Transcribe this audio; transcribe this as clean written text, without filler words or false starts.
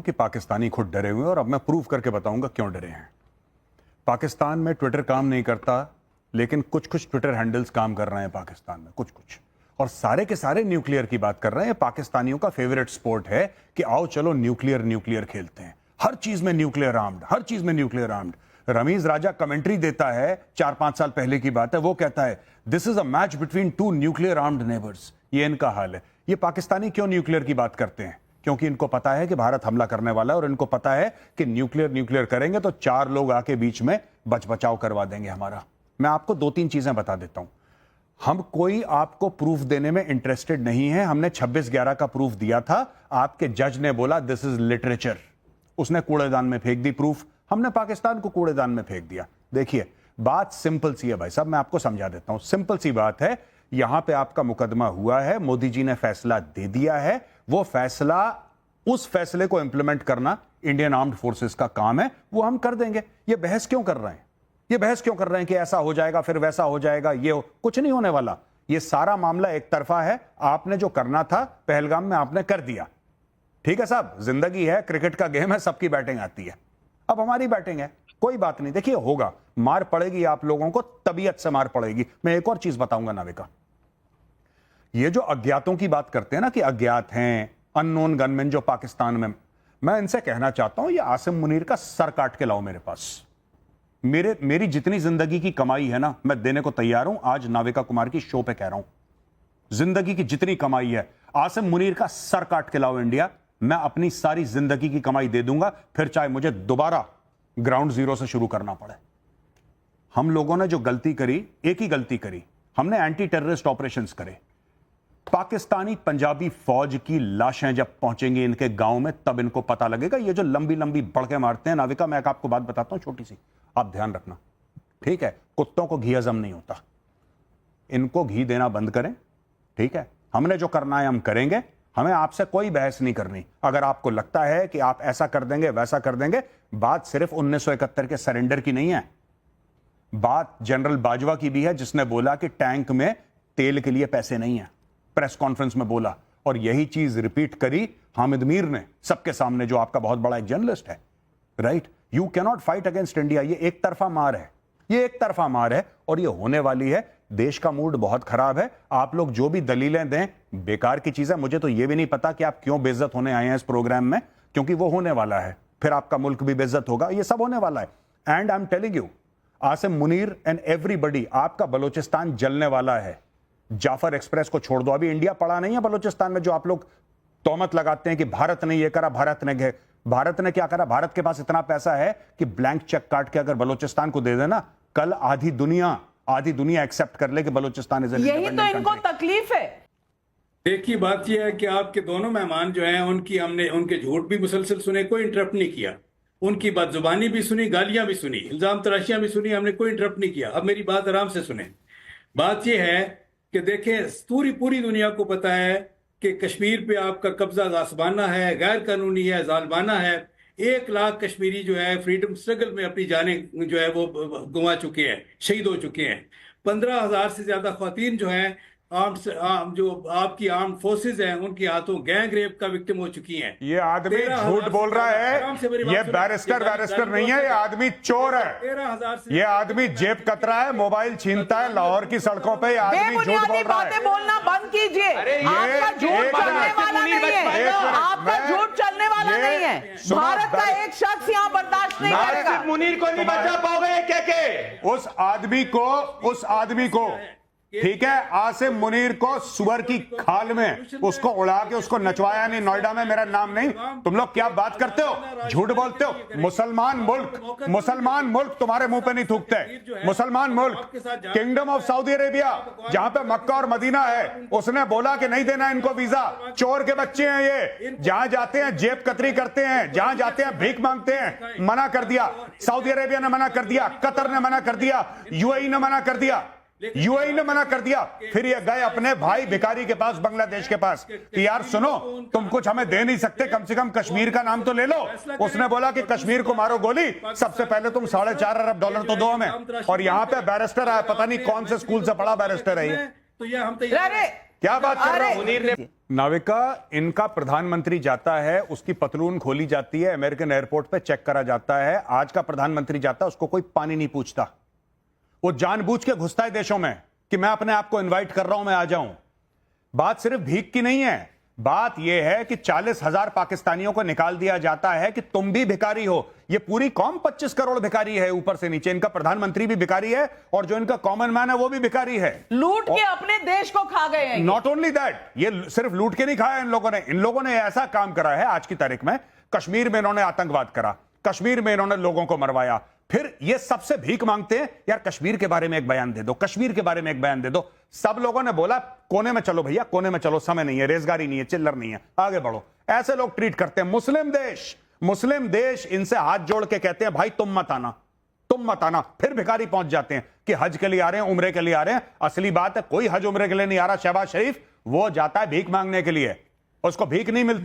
कि पाकिस्तानी खुद डरे हुए हैं और अब मैं प्रूव करके बताऊंगा क्यों डरे हैं। पाकिस्तान में ट्विटर काम नहीं करता, लेकिन कुछ कुछ ट्विटर हैंडल्स काम कर रहे हैं पाकिस्तान में, कुछ कुछ, और सारे के सारे न्यूक्लियर की बात कर रहे हैं। पाकिस्तानियों का फेवरेट स्पोर्ट है कि आओ चलो न्यूक्लियर खेलते हैं, हर चीज में न्यूक्लियर आर्म्ड, हर चीज में न्यूक्लियर आर्म्ड। रमीज राजा कमेंट्री देता है, 4-5 साल पहले की बात है, वो कहता है this is a match between 2 nuclear armed neighbours. ये इनका हाल है। ये पाकिस्तानी क्यों न्यूक्लियर की बात करते हैं? क्योंकि इनको पता है कि भारत हमला करने वाला है और इनको पता है कि न्यूक्लियर करेंगे तो 4 लोग आके बीच में बचाव करवा देंगे हमारा। मैं आपको 2-3 चीजें बता देता हूं। हम कोई आपको प्रूफ देने में इंटरेस्टेड नहीं है। हमने 26/11 का प्रूफ दिया था, आपके जज ने बोला दिस इज लिटरेचर, उसने कूड़ेदान में फेंक दी प्रूफ, हमने पाकिस्तान को कूड़ेदान में फेंक दिया। देखिए बात सिंपल सी है भाई साहब, मैं आपको समझा देता हूं। सिंपल सी बात है, यहां पे आपका मुकदमा हुआ है, मोदी जी ने फैसला दे दिया है, वो फैसला, उस फैसले को इंप्लीमेंट करना इंडियन आर्म्ड फोर्सेस का काम है, वो हम कर देंगे। ये बहस क्यों कर रहे हैं? ये बहस क्यों कर रहे हैं कि ऐसा हो जाएगा फिर वैसा हो जाएगा? कुछ नहीं होने वाला। ये सारा मामला एक तरफा है। आपने जो करना था पहलगाम में आपने कर दिया, ठीक है साहब, जिंदगी है, क्रिकेट का गेम है, सबकी बैटिंग आती है, अब हमारी बैटिंग है, कोई बात नहीं। देखिए होगा, मार पड़ेगी आप लोगों को, तबीयत से मार पड़ेगी। मैं एक और चीज बताऊंगा नाविका, ये जो अज्ञातों की बात करते हैं ना कि अज्ञात हैं, अननोन गनमैन जो पाकिस्तान में, मैं इनसे कहना चाहता हूं ये आसिम मुनीर का सर काट के लाओ मेरे पास। मेरी जितनी जिंदगी की कमाई है ना, मैं देने को तैयार हूं। आज नाविका कुमार की शो पे कह रहा हूं, जिंदगी की जितनी कमाई है, आसिम मुनीर का सर काट के लाओ इंडिया, मैं अपनी सारी जिंदगी की कमाई दे दूंगा, फिर चाहे मुझे दोबारा ग्राउंड जीरो से शुरू करना पड़े। हम लोगों ने जो गलती करी, एक ही गलती करी, हमने एंटी टेररिस्ट ऑपरेशंस करे। पाकिस्तानी पंजाबी फौज की लाशें जब पहुंचेंगी इनके गांव में, तब इनको पता लगेगा। ये जो लंबी लंबी बड़के मारते हैं नाविका, मैं आपको बात बताता हूं छोटी सी, आप ध्यान रखना, ठीक है? कुत्तों को घी हजम नहीं होता, इनको घी देना बंद करें, ठीक है? हमने जो करना है हम करेंगे, हमें आपसे कोई बहस नहीं करनी। अगर आपको लगता है कि आप ऐसा कर देंगे वैसा कर देंगे, बात सिर्फ 1971 के सरेंडर की नहीं है, बात जनरल बाजवा की भी है, जिसने बोला कि टैंक में तेल के लिए पैसे नहीं है, प्रेस कॉन्फ्रेंस में बोला, और यही चीज रिपीट करी हामिद मीर ने सबके सामने, जो आपका बहुत बड़ा एक जर्नलिस्ट है, right? You can not fight against India. ये एक तरफा मार है, ये एक तरफा मार है, और ये होने वाली है। देश का मूड बहुत खराब है। आप लोग जो भी दलीलें दें, बेकार की चीज है। मुझे तो ये भी नहीं पता कि आप क्यों बेइज्जत होने आए हैं इस प्रोग्राम में, क्योंकि वो होने वाला है, फिर आपका मुल्क भी बेइज्जत होगा, ये सब होने वाला है। And I am telling you, Asim Munir and everybody, आपका बलूचिस्तान जलने वाला है। जाफर एक्सप्रेस को छोड़ दो, अभी इंडिया पड़ा नहीं है बलूचिस्तान में। जो आप लोग तोहमत लगाते हैं कि भारत ने ये करा, भारत ने क्या करा? भारत के पास इतना पैसा है कि ब्लैंक चेक काट के अगर बलूचिस्तान को दे देना, कल आधी दुनिया एक्सेप्ट कर ले कि बलूचिस्तान इज, यही तो इनको तकलीफ है। देखिए बात यह है कि आपके दोनों मेहमान जो हैं, हमने उनके झूठ भी मुसलसल सुने, कोई इंटरप्ट नहीं किया, उनकी बदजुबानी भी सुनी, गालियां भी सुनी, इल्जाम तराशियां भी सुनी, हमने कोई इंटरप्ट नहीं किया। अब मेरी बात आराम से सुने। बात यह है कि देखें, पूरी दुनिया को पता है कि कश्मीर पे आपका कब्जा गासबाना है, गैर कानूनी है, जालमाना है। 1 लाख कश्मीरी जो है फ्रीडम स्ट्रगल में अपनी जानें जो है वो गंवा चुके हैं, शहीद हो चुके हैं। 15,000 से ज्यादा ख्वातीन जो हैं जो आपकी आर्म फोर्सेज हैं, उनके हाथों गैंग रेप का विक्टिम हो चुकी हैं। ये आदमी झूठ बोल रहा है, ये बैरिस्टर नहीं है, ये आदमी चोर है, 13,000 से ये आदमी जेब कतरा है, मोबाइल छीनता है लाहौर की सड़कों पे। ये आदमी झूठ बोल रहा है। बातें बोलना बंद कीजिए। आपका झूठ चलने वाला नहीं है, आपका झूठ चलने वाला नहीं है। भारत का एक शख्स यहाँ बर्दाश्त नहीं करेगा। मुनीर को नहीं बचा पाओगे क्या के? उस आदमी को ठीक है, आसिम मुनीर को सुअर की खाल में उसको उड़ा के उसको नचवाया नहीं, नोएडा में, मेरा नाम नहीं। तुम लोग क्या बात करते हो, झूठ बोलते हो। मुसलमान मुल्क तुम्हारे मुंह पे नहीं थूकते। मुसलमान मुल्क, किंगडम ऑफ सऊदी अरेबिया, जहां पे मक्का और मदीना है, उसने बोला कि नहीं देना इनको वीजा। चोर के बच्चे हैं ये, जहां जाते हैं जेब कतरी करते हैं, जहां जाते हैं भीख मांगते हैं। मना कर दिया, सऊदी अरेबिया ने मना कर दिया, कतर ने मना कर दिया, यूएई ने मना कर दिया, फिर ये गए अपने भाई भिखारी के पास, बांग्लादेश के पास, कि यार सुनो, तुम कुछ हमें दे नहीं सकते, कम से कम कश्मीर का नाम तो ले लो। उसने बोला कि कश्मीर को मारो गोली, सबसे पहले तुम $4.5 अरब तो दो हमें। और यहाँ पे बैरिस्टर आया, पता नहीं कौन से स्कूल से पढ़ा बैरिस्टर है ये। तो ये हम क्या बात कर रहे हो? मुनीर ने नाविका, इनका प्रधानमंत्री जाता है, उसकी पतलून खोली जाती है, अमेरिकन एयरपोर्ट पे चेक करा जाता है। आज का प्रधानमंत्री जाता है, उसको कोई पानी नहीं पूछता। वो जानबूझ के घुसता है देशों में कि मैं अपने आप को इनवाइट कर रहा हूं, मैं आ जाऊं। बात सिर्फ भीख की नहीं है, बात यह है कि 40,000 पाकिस्तानियों को निकाल दिया जाता है कि तुम भी भिखारी हो। ये पूरी कौम 25 करोड़ भिखारी है, ऊपर से नीचे। इनका प्रधानमंत्री भी भिखारी है और जो इनका कॉमन मैन है वो भी भिखारी है। लूट के अपने देश को खा गए हैं। नॉट ओनली दैट, ये सिर्फ लूट के नहीं खाया इन लोगों ने ऐसा काम करा है आज की तारीख में। कश्मीर में इन्होंने आतंकवाद करा, कश्मीर में इन्होंने लोगों को मरवाया, फिर ये सबसे भीख मांगते हैं, यार कश्मीर के बारे में एक बयान दे दो, कश्मीर के बारे में एक बयान दे दो। सब लोगों ने बोला कोने में चलो भैया, कोने में चलो, समय नहीं है, रेजगारी नहीं है, चिल्लर नहीं है, आगे बढ़ो। ऐसे लोग ट्रीट करते हैं। मुस्लिम देश इनसे हाथ जोड़ के कहते हैं भाई तुम मत आना। फिर भिखारी पहुंच जाते हैं कि हज के लिए आ रहे हैं, उम्रे के लिए आ रहे हैं। असली बात है कोई हज उम्रे के लिए नहीं आ रहा। शहबाज शरीफ वो जाता है भीख मांगने के लिए, उसको भीख नहीं मिलती।